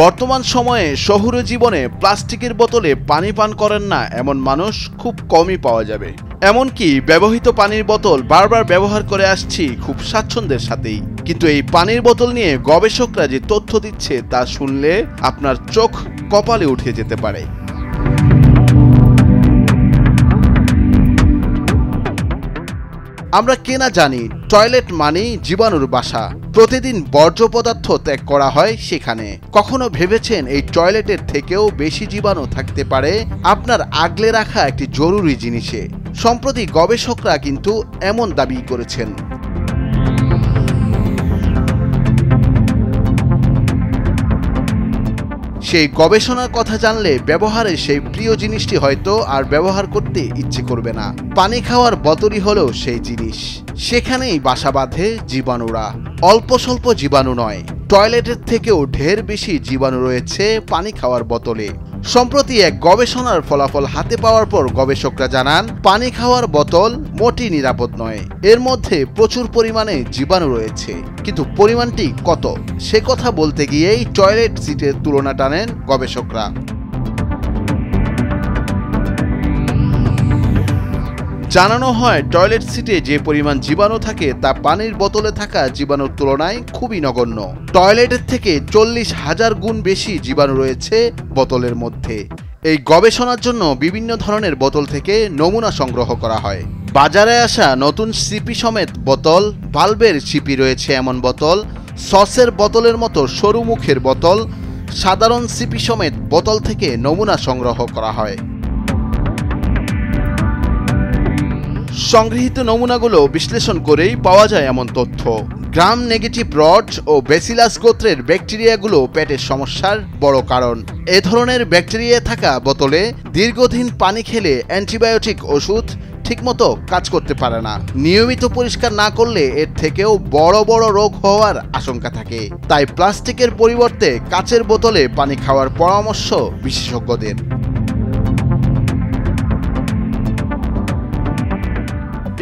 বর্তমান সময়ে শহুরে জীবনে প্লাস্টিকের বোতলে পানি পান করেন না এমন মানুষ খুব কমই পাওয়া যাবে। এমনকি ব্যবহৃত পানির বোতল বারবার ব্যবহার করে আসছি খুব স্বাচ্ছন্দ্যের সাথেই। কিন্তু এই পানির বোতল নিয়ে গবেষকরা যে তথ্য দিচ্ছে তা শুনলে আপনার চোখ কপালে উঠে যেতে পারে। আমরা কেনা জানি টয়লেট মানেই জীবাণুর বাসা। প্রতিদিন বর্জ্য পদার্থ ত্যাগ করা হয় সেখানে। কখনো ভেবেছেন এই টয়লেটের থেকেও বেশি জীবাণু থাকতে পারে আপনার আগলে রাখা একটি জরুরি জিনিসে? সম্প্রতি গবেষকরা কিন্তু এমন দাবি করেছেন। সেই গবেষণার কথা জানলে ব্যবহারের সেই প্রিয় জিনিসটি হয়তো আর ব্যবহার করতে ইচ্ছে করবে না। পানি খাওয়ার বোতলই হলো সেই জিনিস। সেখানেই বাসা বাঁধে জীবাণুরা। অল্প স্বল্প জীবাণু নয়, টয়লেটের থেকেও ঢের বেশি জীবাণু রয়েছে পানি খাওয়ার বোতলে। সম্প্রতি এক গবেষণার ফলাফল হাতে পাওয়ার পর গবেষকরা জানান পানি খাওয়ার বোতল মোটেই নিরাপদ নয়। এর মধ্যে প্রচুর পরিমাণে জীবাণু রয়েছে, কিন্তু পরিমাণটি কত সে কথা বলতে গিয়েই টয়লেট সিটের তুলনা টানেন গবেষকরা। জানানো হয় টয়লেট সিটে যে পরিমাণ জীবাণু থাকে তা পানির বোতলে থাকা জীবাণুর তুলনায় খুবই নগণ্য। টয়লেটের থেকে 40,000 গুণ বেশি জীবাণু রয়েছে বোতলের মধ্যে। এই গবেষণার জন্য বিভিন্ন ধরনের বোতল থেকে নমুনা সংগ্রহ করা হয়। বাজারে আসা নতুন সিপি সমেত বোতল, ভালভের সিপি রয়েছে এমন বোতল, সসের বোতলের মতো সরু মুখের বোতল, সাধারণ সিপি সমেত বোতল থেকে নমুনা সংগ্রহ করা হয়। সংগৃহীত নমুনাগুলো বিশ্লেষণ করেই পাওয়া যায় এমন তথ্য। গ্রাম নেগেটিভ রড ও ব্যাসিলাস গোত্রের ব্যাকটেরিয়াগুলো পেটের সমস্যার বড় কারণ। এ ধরনের ব্যাকটেরিয়া থাকা বোতলে দীর্ঘদিন পানি খেলে অ্যান্টিবায়োটিক ওষুধ ঠিকমতো কাজ করতে পারে না। নিয়মিত পরিষ্কার না করলে এর থেকেও বড় বড় রোগ হওয়ার আশঙ্কা থাকে। তাই প্লাস্টিকের পরিবর্তে কাচের বোতলে পানি খাওয়ার পরামর্শ বিশেষজ্ঞদের।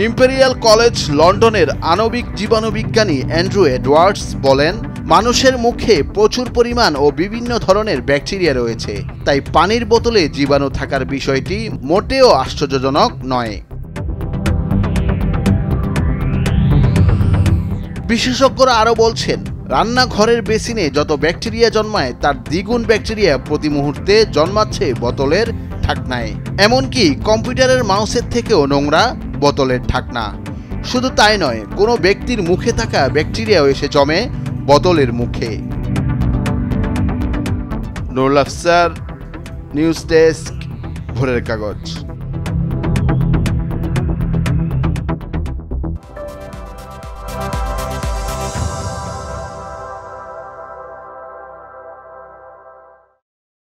ইম্পেরিয়াল কলেজ লন্ডনের আণবিক জীবাণুবিজ্ঞানী অ্যান্ড্রু এডওয়ার্ডস বলেন, মানুষের মুখে প্রচুর পরিমাণ ও বিভিন্ন ধরনের ব্যাকটেরিয়া রয়েছে, তাই পানির বোতলে জীবাণু থাকার বিষয়টি মোটেও আশ্চর্যজনক নয়। বিশেষজ্ঞরা আরও বলছেন, রান্নাঘরের বেসিনে যত ব্যাকটেরিয়া জন্মায় তার দ্বিগুণ ব্যাকটেরিয়া প্রতি মুহূর্তে জন্মাচ্ছে বোতলের ঢাকনায়। এমনকি কম্পিউটারের মাউসের থেকেও নোংরা বোতলের ঢাকনা। শুধু তাই নয়, কোনো ব্যক্তির মুখে থাকা ব্যাকটেরিয়াও এসে জমে বোতলের মুখে। নুরুল আফসার, নিউজ ডেস্ক, ভোরের কাগজ।